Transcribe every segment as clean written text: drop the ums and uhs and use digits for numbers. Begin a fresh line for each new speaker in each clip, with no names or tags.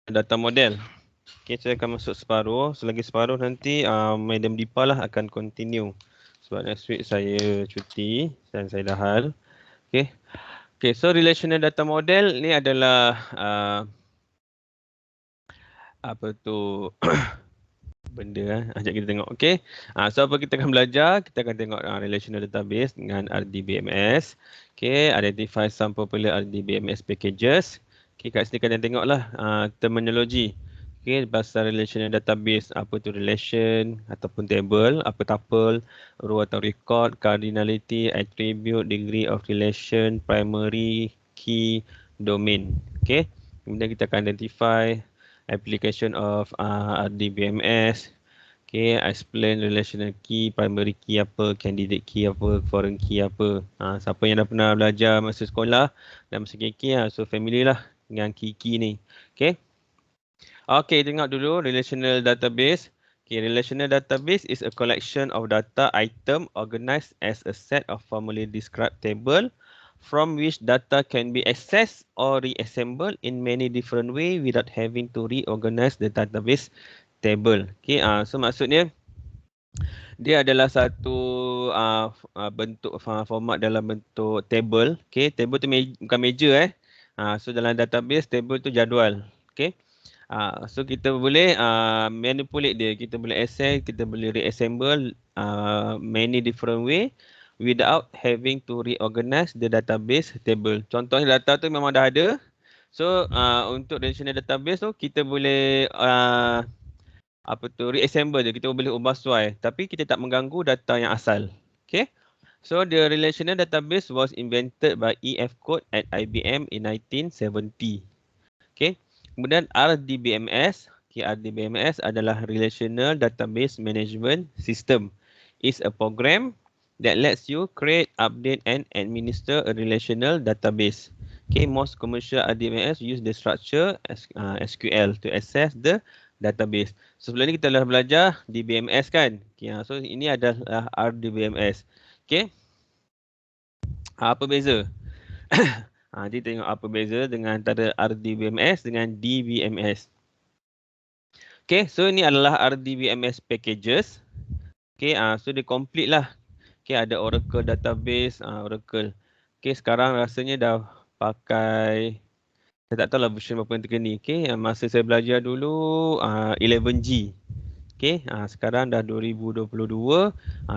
data model. Okay, saya akan masuk separuh. Selagi separuh nanti Madam Dipa lah akan continue. Sebab next week saya cuti dan saya dah hal. Okay. Okay, so relational data model ni adalah apa tu benda ajak kita tengok. Okay. So apa kita akan belajar? Kita akan tengok relational database dengan RDBMS. Okay, identify some popular RDBMS packages. Okay, kat sini kalian tengoklah terminologi. Okay, bahasa relational database, apa tu relation ataupun table, apa tuple, row atau record, cardinality, attribute, degree of relation, primary, key, domain. Okay, kemudian kita akan identify application of RDBMS. Okay, explain relational key, primary key apa, candidate key apa, foreign key apa. Siapa yang dah pernah belajar masa sekolah dan masa KK so familiar lah dengan key-key ni. Okay. Okay, tengok dulu relational database. Okay, relational database is a collection of data item organized as a set of formally described table from which data can be accessed or reassembled in many different ways without having to reorganize the database table. Okay, so maksudnya dia adalah satu bentuk format dalam bentuk table. Okay, table tu bukan meja so dalam database table tu jadual. Okay. So kita boleh manipulate dia, kita boleh access, kita boleh reassemble many different way without having to reorganize the database table. Contohnya data tu memang dah ada. So untuk relational database tu kita boleh reassemble je, kita boleh ubah sesuai tapi kita tak mengganggu data yang asal. Okay. So the relational database was invented by E.F. Coate at IBM in 1970. Okay. Kemudian RDBMS. Okay, RDBMS adalah Relational Database Management System. It's a program that lets you create, update and administer a relational database. Okay, most commercial RDBMS use the structure SQL to access the database. So sebelum ni kita dah belajar DBMS kan. Okay, so ini adalah RDBMS. Okay. Apa beza? Jadi tengok apa beza dengan antara RDBMS dengan DBMS. Okay, so ini adalah RDBMS packages. Okay, so dia complete lah. Okay, ada Oracle database, Oracle. Okay, sekarang rasanya dah pakai, saya tak tahu lah version berapa yang terkini. Okay, masa saya belajar dulu 11G. Okay, sekarang dah 2022.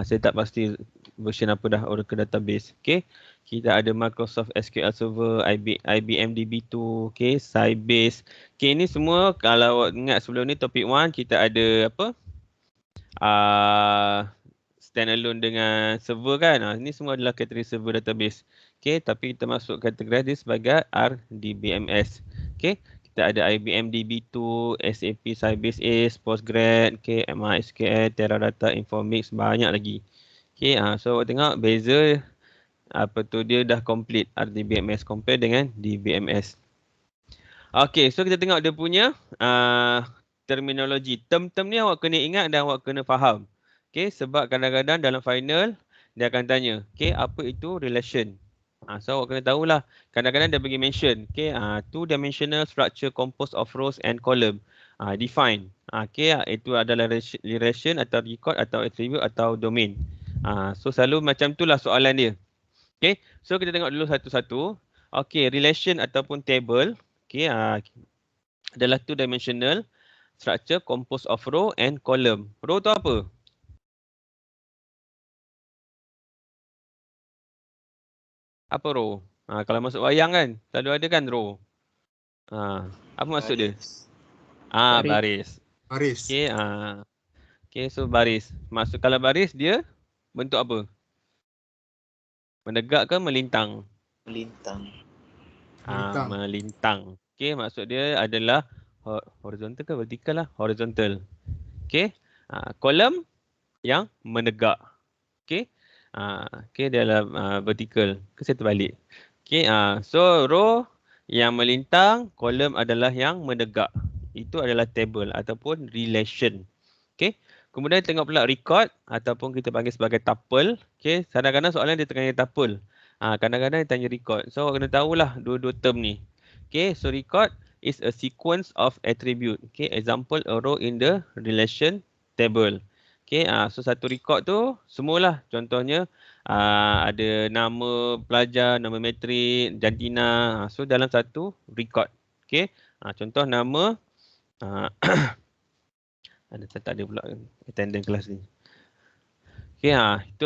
Saya tak pasti version apa dah Oracle database. Okay, kita ada Microsoft SQL Server, IBM DB2, okay, Sybase. Okay, ini semua kalau awak ingat sebelum ni topik 1 kita ada apa? Standalone dengan server kan. Ini semua adalah kategori server database. Okay, tapi kita masuk kategori dia sebagai RDBMS. Okay, kita ada IBM DB2, SAP Sybase Ace, Postgres, okay, MySQL, Teradata, Informix, banyak lagi. Okay, so awak tengok beza apa tu dia dah complete RDBMS compare dengan DBMS. Okay, so kita tengok dia punya terminologi. Term-term ni awak kena ingat dan awak kena faham. Okay, sebab kadang-kadang dalam final dia akan tanya, okay, apa itu relation? So awak kena tahulah. Kadang-kadang dia bagi mention, okay, two-dimensional structure composed of rows and column. Define. Okay, itu adalah relation atau record atau attribute atau domain. So selalu macam itulah soalan dia. Okay, so kita tengok dulu satu-satu. Okay, relation ataupun table. Okay, adalah two-dimensional structure composed of row and column. Row tu apa? Apa row? Kalau masuk wayang kan, selalu ada kan row. Apa maksud dia? Baris.
Baris.
Okay, okay, so baris. Maksud kalau baris dia bentuk apa? Menegak ke melintang?
Melintang.
Melintang. Okay, maksud dia adalah horizontal ke vertikal lah? Horizontal. Okay, kolom yang menegak. Okay, okay, dia adalah vertical. Saya terbalik. Okay, so row yang melintang, kolom adalah yang menegak. Itu adalah table ataupun relation. Okay, kemudian tengok pula record ataupun kita panggil sebagai tuple. Okay, kadang-kadang soalan dia tanya tuple. Kadang-kadang dia tanya record. So awak kena tahulah dua-dua term ni. Okay, so record is a sequence of attribute. Okay, example a row in the relation table. Okay, so satu record tu semualah. Contohnya ada nama pelajar, nama matrik, jantina. So dalam satu record. Okay, contoh nama ada tak ada pula attendance kelas ni. Okay, itu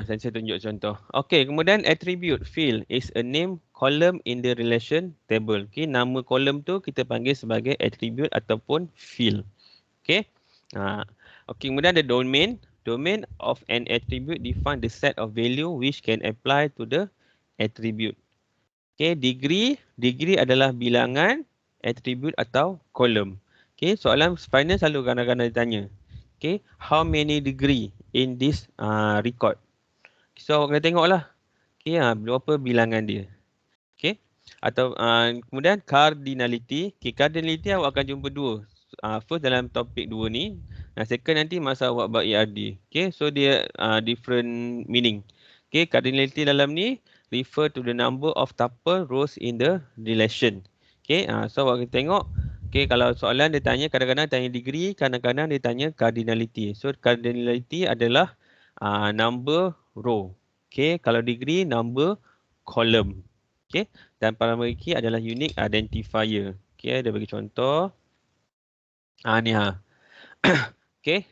saya tunjuk contoh. Okay, kemudian attribute field is a name column in the relation table. Okay, nama kolom tu kita panggil sebagai attribute ataupun field. Okay. Okay, kemudian ada domain. Domain of an attribute define the set of value which can apply to the attribute. Okay, degree. Degree adalah bilangan, attribute atau kolom. Okay, soalan final selalu kadang-kadang ditanya. Okay, how many degree in this record? So, awak kena tengoklah. Okay, berapa bilangan dia. Okay, atau kemudian cardinality. Okay, cardinality awak akan jumpa dua. First dalam topik 2 ni. Second nanti masa awak buat ERD. Okay, so dia different meaning. Okay, cardinality dalam ni refer to the number of tuple rows in the relation. Okay, so awak kena tengok. Okay, kalau soalan dia tanya, kadang-kadang tanya degree, kadang-kadang dia tanya cardinality. So, cardinality adalah number row. Okay, kalau degree, number column. Okay, dan primary key adalah unique identifier. Okay, dia bagi contoh. Ni Okay,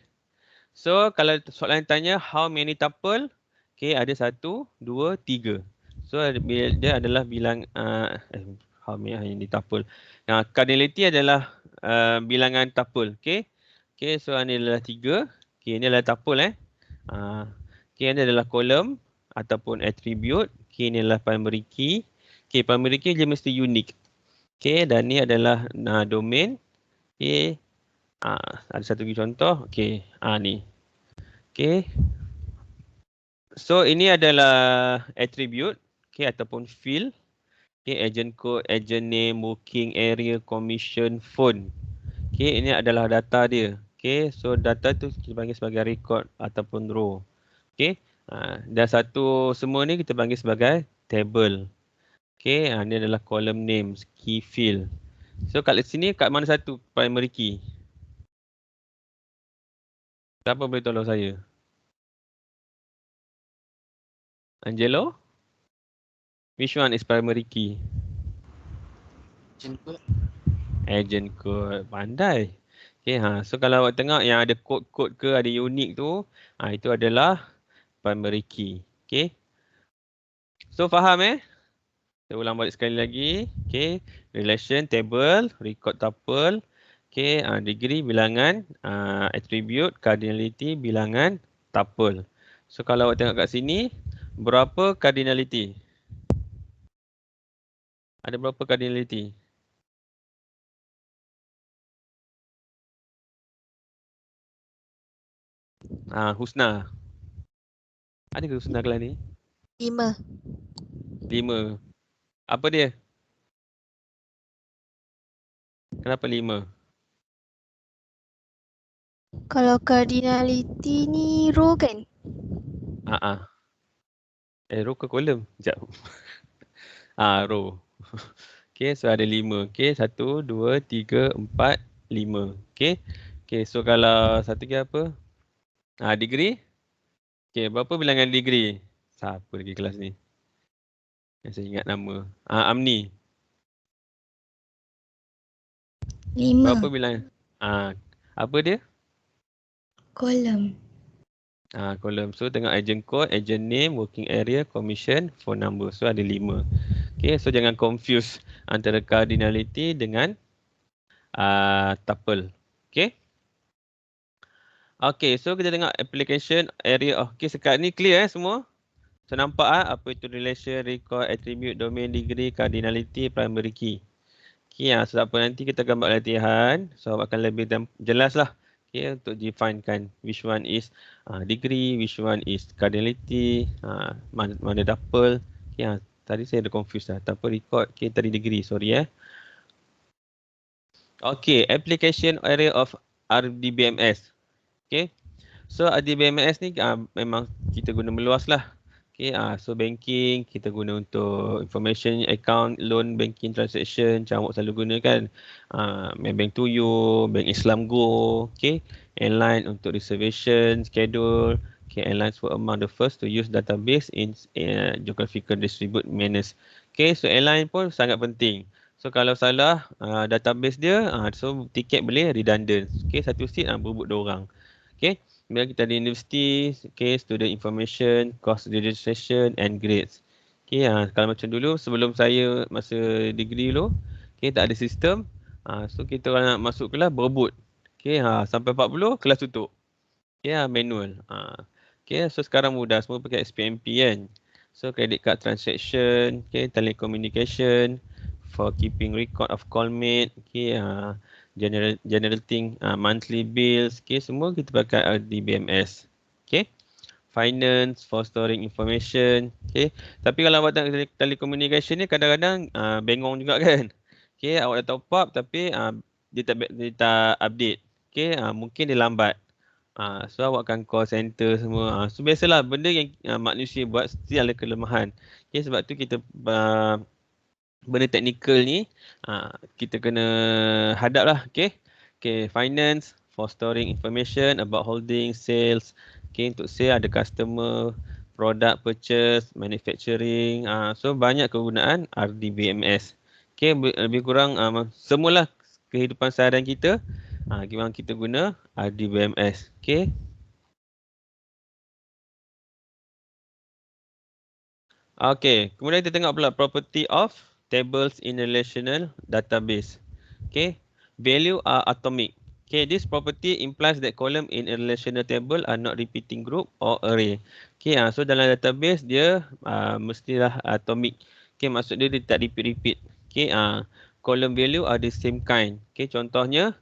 so kalau soalan tanya how many tuple, okay, ada 1, 2, 3. So dia adalah bilang how many tuple. Cardinality adalah bilangan tuple. Okay, okay, so ini adalah 3. Okay, ini adalah tuple. Okay, ini adalah kolom ataupun attribute. Okay, ini adalah primary key. Okay, primary key dia mesti unique. Okay, dan ni adalah domain. Okay, ada satu lagi contoh. Okay, ni. Okay. So, ini adalah attribute. Okay, ataupun field. Okay, agent code, agent name, working area, commission, phone. Okay, ini adalah data dia. Okay, so data tu kita panggil sebagai record ataupun row. Okay, dan satu semua ni kita panggil sebagai table. Okay, ini adalah column names, key field. So, kat sini kat mana satu primary key? Siapa boleh tolong saya? Angelo? Which one is primary key?
Agent code.
Agent code. Pandai. Okay, so kalau awak tengok yang ada kod-kod ke, ada unik tu, itu adalah primary key. Okay. So, faham Saya ulang balik sekali lagi. Okay, relation table, record tuple. Okay, degree bilangan, attribute, cardinality bilangan tuple. So, kalau awak tengok kat sini, berapa cardinality? Ada berapa cardinality? Husna. Ada ke Husna kelas ni?
5.
5. Apa dia? Kenapa 5?
Kalau cardinality ni row kan?
Row ke kolom? Sekejap. Row. Okay, so ada 5. Okay, 1, 2, 3, 4, 5. Okay. Okay, so kalau satu lagi apa? Degree. Okay, berapa bilangan degree? Siapa lagi kelas ni? Saya ingat nama. Amni.
5.
Berapa bilangan? Apa dia?
Kolom.
Kolom. So, tengok agent code, agent name, working area, commission, phone number. So, ada 5. Okay, so jangan confuse antara cardinality dengan tuple. Okay. Okay, so kita tengok application area. Okay, sekarang ni clear semua? So, nampak apa itu relation, record, attribute, domain, degree, cardinality, primary key. Okay, so apa nanti kita akan buat latihan. So, akan lebih jelas lah. Okay, untuk definekan which one is degree, which one is cardinality, mana tuple. Okay, tadi saya ada confused lah. Tuple record, okay, tadi degree, sorry Okay, application area of RDBMS. Okay, so RDBMS ni memang kita guna meluas lah. Okay, so banking kita guna untuk information account, loan banking transaction, macam awak selalu guna kan. Maybank Tuyo, Bank Islam Go, okay. Airline untuk reservation, schedule. Okay, airlines were among the first to use database in geographical distribute manners. Okay, so airline pun sangat penting. So kalau salah database dia, so tiket boleh redundant. Okay, satu seat berebut 2 orang. Okay. Kemudian kita ada university, okay, student information, course registration and grades. Okay, kalau macam dulu sebelum saya masa degree dulu, okay, tak ada sistem. So kita kalau nak masuk kelas berebut. Okay, sampai 40 kelas tutup. Okay, manual. Okay, so sekarang mudah semua pakai SPMP kan. So credit card transaction, okay, telecommunication, for keeping record of callmate, okay, general thing, monthly bills, okay, semua kita pakai RDBMS. Okay. Finance, for storing information, okay. Tapi kalau awak tengok telecommunication ni kadang-kadang bengong juga kan. Okay, awak dah top up tapi dia tak update. Okay, mungkin dia lambat. So awak akan call center semua. So biasalah benda yang manusia buat still ada kelemahan. Okay, sebab tu kita benda teknikal ni kita kena hadap lah. Okay. Okay, finance for storing information about holding, sales. Okay, untuk sale ada customer, product purchase, manufacturing. So banyak kegunaan RDBMS. Okay, lebih kurang semualah kehidupan seharian kita. Memang kita guna RDBMS. Okay. Okay, kemudian kita tengok pula property of tables in relational database. Okay, value are atomic. Okay, this property implies that column in a relational table are not repeating group or array. Okay, so dalam database dia mestilah atomic. Okay, maksud dia tak repeat-repeat. Okay, column value are the same kind. Okay, contohnya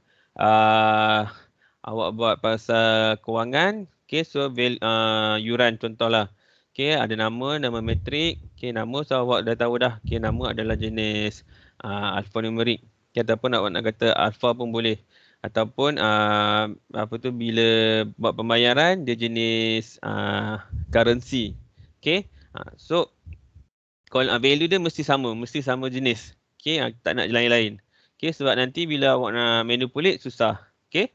awak buat pasal kewangan. Okay, so yuran contohlah. Okay, ada nama metrik. Okay, nama so awak dah tahu dah. Okay, nama adalah jenis alphanumeric. Okay, ataupun awak nak kata alpha pun boleh. Ataupun bila buat pembayaran dia jenis currency. Okay, so kalau value dia mesti sama jenis. Okay, tak nak lain-lain. Okay, sebab nanti bila awak nak manipulate susah. Okay,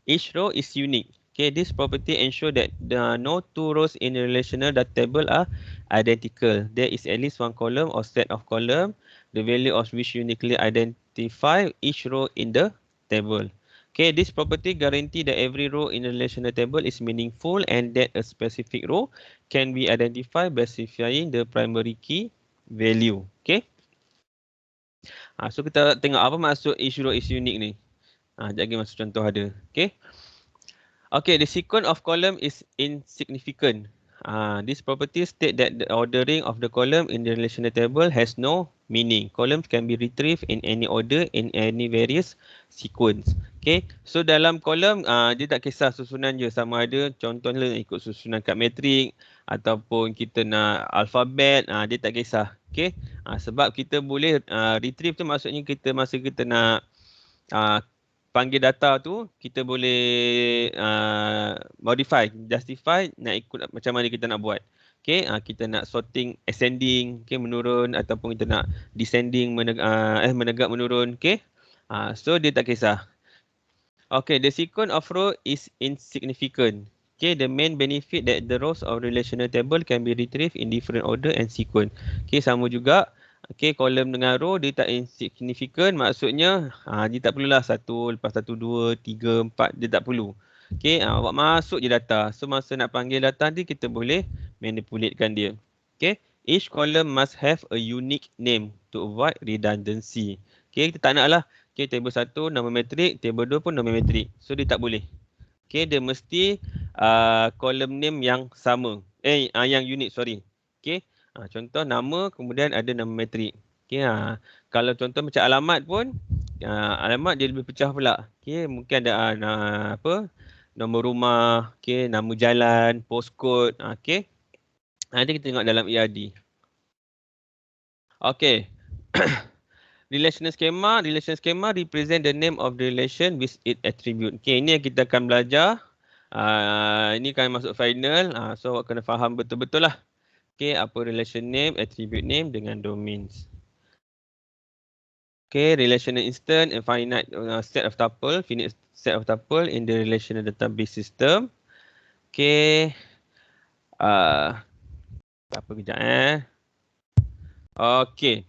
each row is unique. Okay, this property ensure that no two rows in a relational data table are identical. There is at least one column or set of column, the value of which uniquely identify each row in the table. Okay, this property guarantee that every row in a relational table is meaningful and that a specific row can be identified by specifying the primary key value. Okay. So kita tengok apa maksud each row is unique ni. Sekejap lagi masuk contoh ada. Okay. Okay, the sequence of column is insignificant. This property state that the ordering of the column in the relational table has no meaning. Columns can be retrieved in any order in any various sequence. Okay, so dalam kolom dia tak kisah susunan je, sama ada contohnya ikut susunan kad metrik ataupun kita nak alfabet, dia tak kisah. Okay, sebab kita boleh retrieve tu maksudnya masa kita nak panggil data tu, kita boleh modify, justify, nak ikut macam mana kita nak buat. Okay, kita nak sorting ascending, okay, menurun, ataupun kita nak descending, menegak menurun. Okay, so dia tak kisah. Okay, the sequence of row is insignificant. Okay, the main benefit that the rows of relational table can be retrieved in different order and sequence. Okay, sama juga. Okay, kolom dengan row dia tak insignificant, maksudnya dia tak perlulah 1, lepas 1, 2, 3, 4, dia tak perlu. Okay, awak masuk je data. So masa nak panggil data nanti kita boleh manipulatekan dia. Okay, each column must have a unique name to avoid redundancy. Okay, kita tak nak lah. Okay, table 1 nama metrik, table 2 pun nama metrik. So dia tak boleh. Okay, dia mesti column name yang sama. Yang unik, sorry. Okay. Contoh nama, kemudian ada nama metrik. Okay, kalau contoh macam alamat pun, alamat dia lebih pecah pula. Okay, mungkin ada nombor rumah, okay, nama jalan, postcode. Okay, nanti kita tengok dalam ERD. Okay, relational schema represent the name of the relation with its attribute. Okay, ini yang kita akan belajar. Ini kan masuk final. So awak kena faham betul-betul lah. Okay, apa relation name, attribute name dengan domains. Okay, relational instant and finite set of tuple, finite set of tuple in the relational database system. Okay. Apa kejap Okay.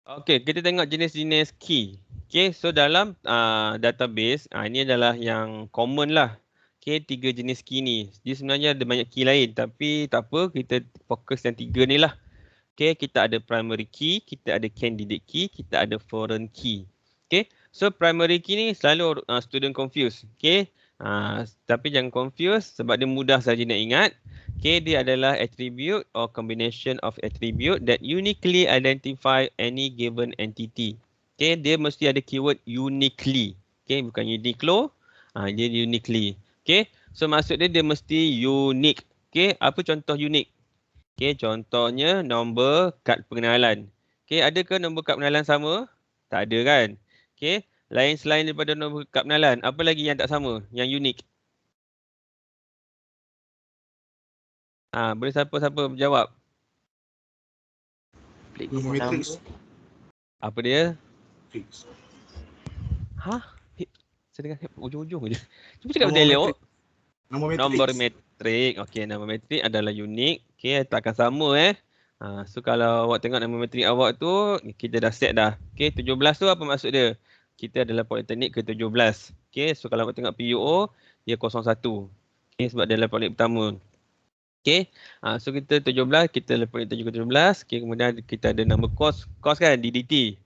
Okay, kita tengok jenis-jenis key. Okay, so dalam database, ini adalah yang common lah. Okay, 3 jenis key ni. Dia sebenarnya ada banyak key lain tapi tak apa, kita fokus yang 3 ni lah. Okay, kita ada primary key, kita ada candidate key, kita ada foreign key. Okay, so primary key ni selalu student confuse. Okay, tapi jangan confuse sebab dia mudah saja nak ingat. Okay, dia adalah attribute or combination of attribute that uniquely identify any given entity. Okay, dia mesti ada keyword uniquely. Okay, bukan uniqlo, dia uniquely. Okay, so maksud dia mesti unique. Okay, apa contoh unique? Okay, contohnya nombor kad pengenalan. Okay, adakah nombor kad pengenalan sama? Tak ada kan? Okay, lain selain daripada nombor kad pengenalan, apa lagi yang tak sama? Yang unik? Boleh siapa-siapa jawab?
Number matrix.
Apa dia?
Matrix.
Saya dengar ujung-ujung je. Cuba cakap
Nombor
elok.
matrix. Nombor matrix.
Nombor metrik. Okey, nombor metrik adalah unik. Okey, takkan sama So kalau awak tengok nombor metrik awak tu, kita dah set dah. Okey, 17 tu apa maksud dia? Kita adalah politeknik ke-17. Okey, so kalau awak tengok PUO, dia 01. Okey, sebab dia adalah politeknik pertama. Okey, so kita 17, kita lepas 17. Okey, kemudian kita ada nama kos kan, DDT.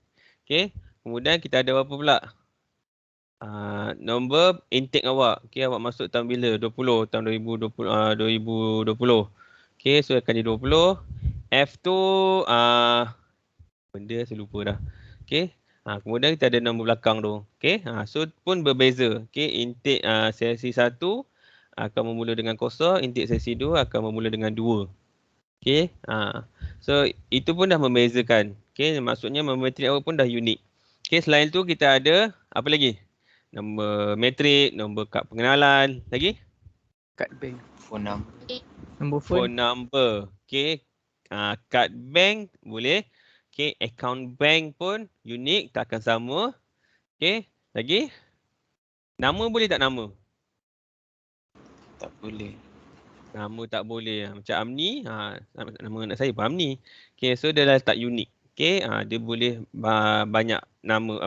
Okey, kemudian kita ada apa pula? Nombor intake awak. Okey, awak masuk tahun bila? 20, tahun 2020. Okey, so akan jadi 20. F tu benda saya lupa dah. Okey. Kemudian kita ada nombor belakang tu. Okey, so pun berbeza. Okey, intake sesi 1 akan bermula dengan kosong, intake sesi 2 akan bermula dengan 2. Okey, so itu pun dah membezakan. Okey, maksudnya metrik awak pun dah unik. Okey, selain tu kita ada apa lagi? Nombor metrik, nombor kad pengenalan, lagi?
Kad bank.
Phone number.
Nombor
Phone
phone.
number. Okey, kad bank boleh. Okey, account bank pun unik, takkan sama. Okey, lagi? Nama boleh tak nama?
Tak boleh.
Nama tak boleh. Macam Amni, nama anak saya pun Amni. Okay, so dia dah tak unik. Okay, dia boleh banyak nama.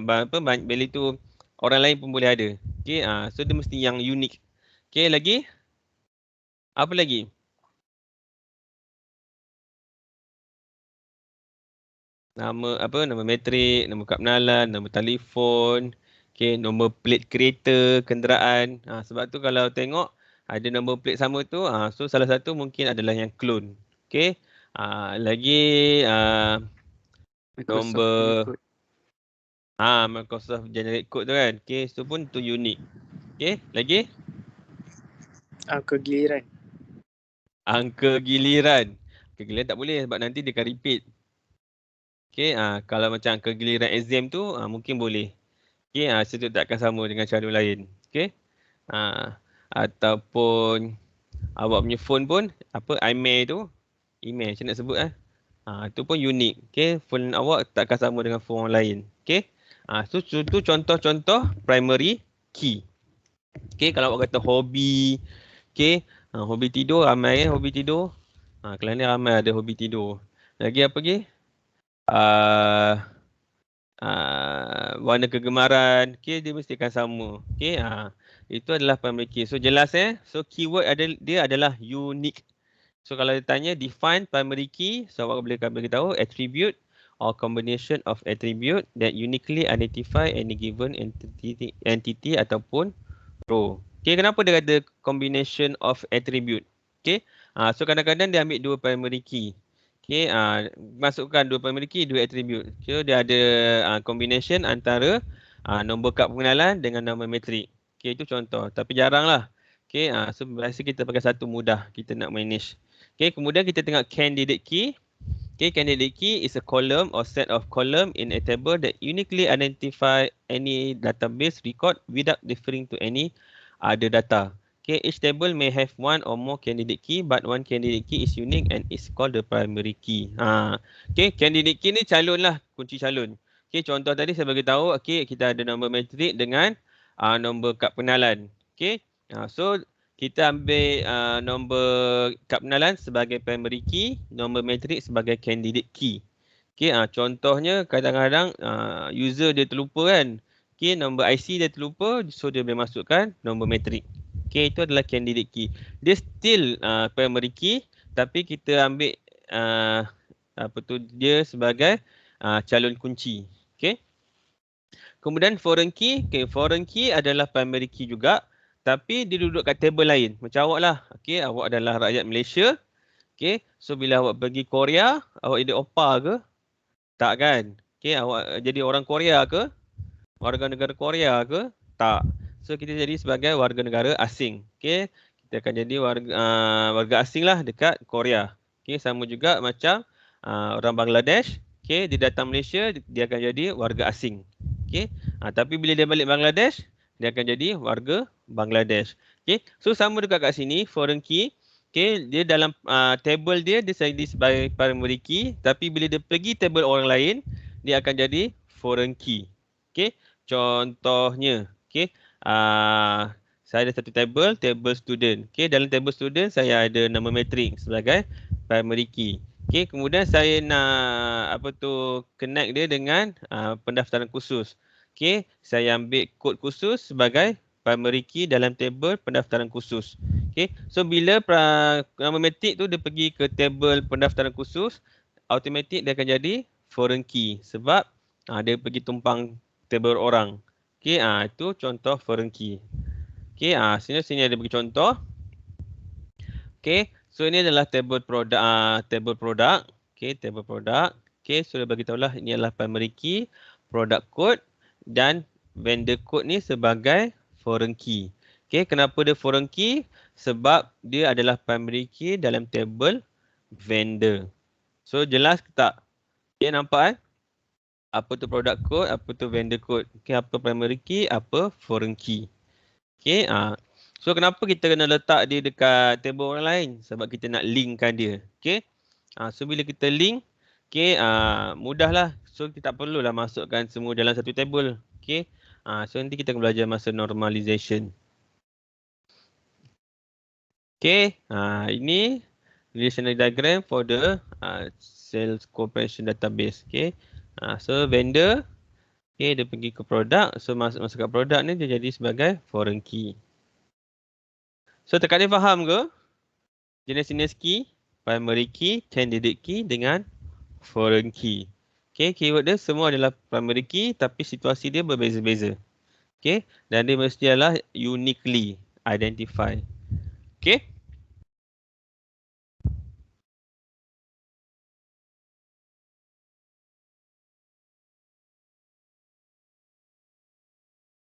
Bila tu orang lain pun boleh ada. Okay, so dia mesti yang unik. Okay, lagi? Apa lagi? Nama metrik, nama kad pengenalan, nama telefon, okay, nombor plate kereta, kenderaan. Sebab tu kalau tengok ada nombor plate sama tu, so salah satu mungkin adalah yang clone. Okay, lagi nombor Microsoft generate code tu kan. Okay, so pun tu unik. Okay, lagi?
Angka giliran.
Angka giliran. Angka giliran tak boleh sebab nanti dia akan repeat. Okay, kalau macam angka giliran exam tu mungkin boleh. Okay, situ tak akan sama dengan cara lain. Okay, ataupun awak punya phone pun, email tu, macam nak sebut tu pun unik. Okay, phone awak tak akan sama dengan phone orang lain. Okay, so tu contoh-contoh primary key. Okay, kalau awak kata hobi, okay, hobi tidur, ramai hobi tidur. Kalau ni ramai ada hobi tidur. Lagi apa lagi? Warna kegemaran, okay, dia mesti akan sama. Okay, itu adalah primary key. So jelas so keyword dia adalah unique. So kalau ditanya define primary key, so awak boleh beritahu attribute or combination of attribute that uniquely identify any given entity ataupun row. Okay, kenapa dia ada combination of attribute? Okay, so kadang-kadang dia ambil dua primary key. Okay, masukkan dua primary key, dua attribute. So dia ada combination antara nombor kad pengenalan dengan nama metrik. Okay, itu contoh. Tapi jarang lah. Okay, so biasa kita pakai satu mudah kita nak manage. Okay, kemudian kita tengok candidate key. Okay, candidate key is a column or set of column in a table that uniquely identify any database record without referring to any other data. Okay, each table may have one or more candidate key, but one candidate key is unique and is called the primary key. Okay, candidate key ni calon lah, kunci calon. Okay, contoh tadi saya bagi tahu, okay, kita ada nombor matrik dengan nombor kad pengenalan. Okay, so kita ambil nombor kad pengenalan sebagai primary key, nombor matrik sebagai candidate key. Okay, contohnya kadang-kadang user dia terlupa kan. Okay, nombor IC dia terlupa, so dia boleh masukkan nombor matrik. Okay, itu adalah candidate key. Dia still primary key, tapi kita ambil dia sebagai calon kunci. Okay. Kemudian foreign key. Okay, foreign key adalah primary key juga, tapi dia duduk kat table lain. Macam awak lah. Okay, awak adalah rakyat Malaysia. Okay, so bila awak pergi Korea, awak jadi opa ke? Tak kan? Okay, awak jadi orang Korea ke? Warga negara Korea ke? Tak. So kita jadi sebagai warga negara asing. Okay, kita akan jadi warga asing lah dekat Korea. Okay, sama juga macam orang Bangladesh. Okay, dia datang Malaysia, dia akan jadi warga asing. Okay, tapi bila dia balik Bangladesh, dia akan jadi warga Bangladesh. Okay, so sama juga kat sini, foreign key. Okay, dia dalam table dia jadi sebagai primary key, tapi bila dia pergi table orang lain, dia akan jadi foreign key. Okay, contohnya, okay, saya ada satu table student. Okay, dalam table student saya ada nama matrik sebagai primary key. Okay, kemudian saya nak connect dia dengan pendaftaran khusus. Okay, saya ambil kod khusus sebagai primary key dalam table pendaftaran khusus. Okay, so bila nama matrik tu dia pergi ke table pendaftaran khusus, automatik dia akan jadi foreign key sebab dia pergi tumpang table orang. Okay, itu contoh foreign key. Okay, sini ada bagi contoh. Okay, so ini adalah table product. Okay, table product. Okay, so dia bagi tahulah ini adalah primary key, product code dan vendor code ni sebagai foreign key. Okay, kenapa dia foreign key? Sebab dia adalah primary key dalam table vendor. So jelas ke tak? Okay, nampak kan? Apa tu product code, apa tu vendor code. Okay, apa primary key, apa foreign key. Okay, so kenapa kita kena letak dia dekat table orang lain? Sebab kita nak linkkan dia. Okay, so bila kita link, okay, mudahlah. So kita tak perlulah masukkan semua dalam satu table. Okay, so nanti kita akan belajar masa normalization. Okay, ini relational diagram for the sales cooperation database. Okay, so vendor, okay, dia pergi ke produk. So masuk ke produk ni dia jadi sebagai foreign key. So tekak ni faham ke? Jenis-jenis key, primary key, candidate key dengan foreign key. Okay, keyword dia semua adalah primary key tapi situasi dia berbeza-beza. Okay, dan dia mesti adalah uniquely identify. Okay.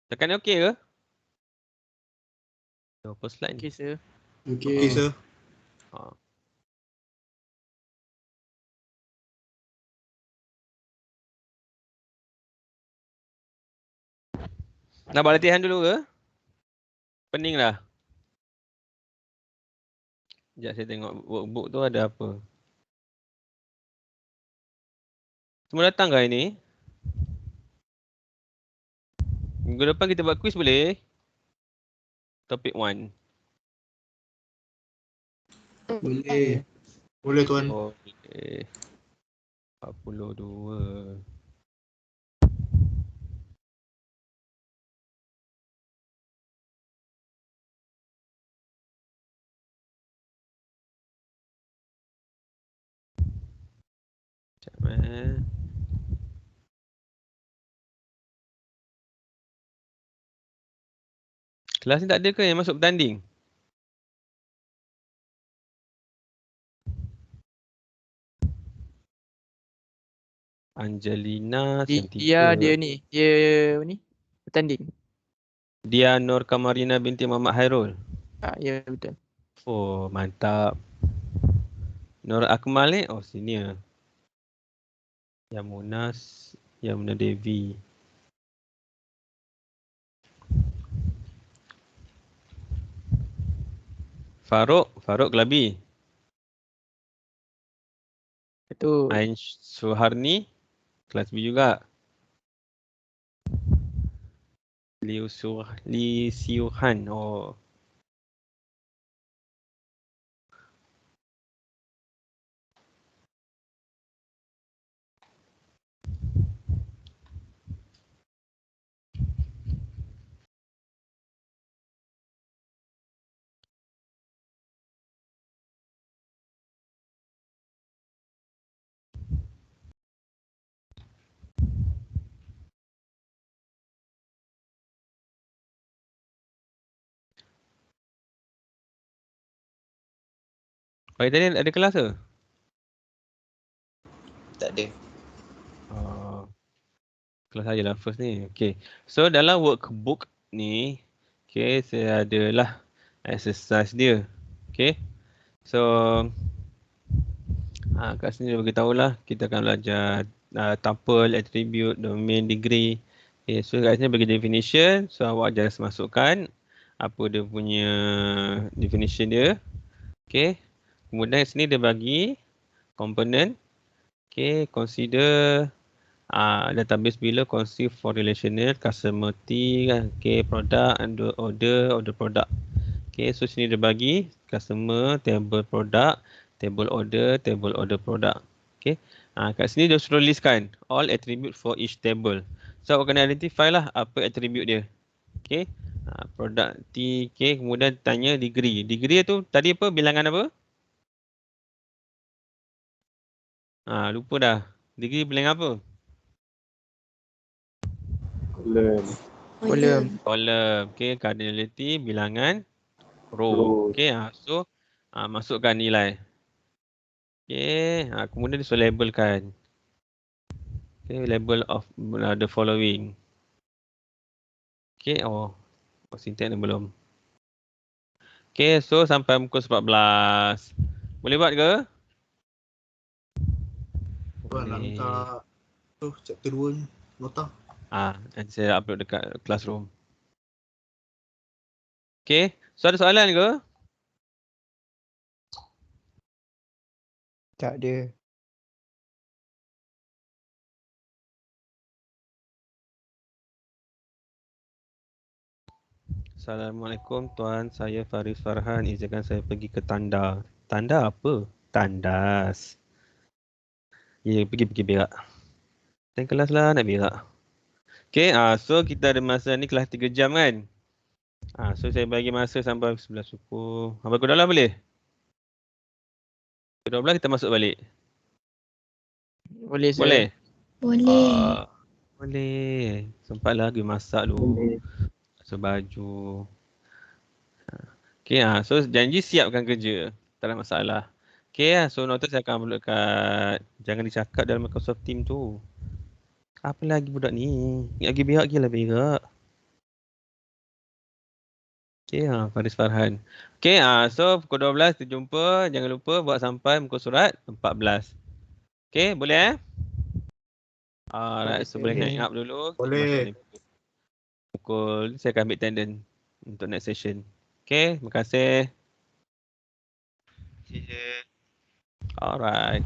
Tekan ni okey ke? Berapa slide ni?
Okay, sir.
Okay, sir.
Nak buat latihan dulu ke? Pening lah. Sekejap saya tengok workbook tu ada apa. Semua datang ke hari ni? Minggu depan kita buat quiz boleh? Topik 1.
Boleh. Boleh, Tuan.
Boleh. 42. Sekejap. Kelas ni tak ada ke yang masuk bertanding? Angelina Santika.
Dia ni bertanding.
Dia Nur Kamarina binti Muhammad Hairul.
Ya, betul.
Oh, mantap. Nur Akmal ni, oh senior. Yamuna Devi. Farouk Gelabi.
Itu
Ain Suharni, kelas B juga. Li Siuhan. Oh. Pagi tadi ada kelas ke?
Tak ada.
Kelas saya lah first ni. Okay. So dalam workbook ni, okay, saya adalah exercise dia. Okay. So, kat sini dia beritahu lah, kita akan belajar tuple, attribute, domain, degree. Okay, so kat sini bagi definition. So awak just masukkan apa dia punya definition dia. Okay. Kemudian kat sini dia bagi component. Okay, consider database below conceive for relational, customer T, okay, product, order product. Okay, so sini dia bagi customer, table product, table order product. Okay, kat sini dia suruh listkan all attribute for each table. So awak kena identify lah apa attribute dia. Okay, product T, okay, kemudian tanya degree. Degree tu tadi apa, bilangan apa? Lupa dah. Degree bilangan apa?
column.
Column. Okay, cardinality bilangan row. Okay, so masukkan nilai. Okay, kemudian dia suruh labelkan. Okay, label of the following. Okay, syntax ni belum. Okay, so sampai muka 14. Boleh buat ke?
Tuan nak minta tu chapter 2 ni nota.
Nanti saya upload dekat classroom. Okay, so ada soalan ke?
Tak ada.
Assalamualaikum Tuan, saya Faris Farhan. Izinkan saya pergi ke tanda. Tanda apa? Tandas. Ya, pergi berak. Dan kelas lah nak berak. Okay, so kita ada masa ni kelas 3 jam kan? So saya bagi masa sampai 11 suku. Sampai pukul 12 boleh? Pukul 12 kita masuk balik.
Boleh, sir.
Boleh?
Boleh.
Boleh. Sempat lagi masak dulu. Basuh baju. Okay, so janji siapkan kerja. Tak ada masalah. Okay, so notice saya akan upload kat, jangan dicakap dalam Microsoft Team tu. Apa lagi budak ni? Lagi berak gila berak. Okay, Faris Farhan. Okay, so pukul 12 kita jumpa. Jangan lupa buat sampai muka surat 14. Okay, boleh Alright, so boleh hang up dulu. Kita
Boleh.
masuk ni pukul, saya akan ambil attendance untuk next session. Okay, terima kasih. Alright.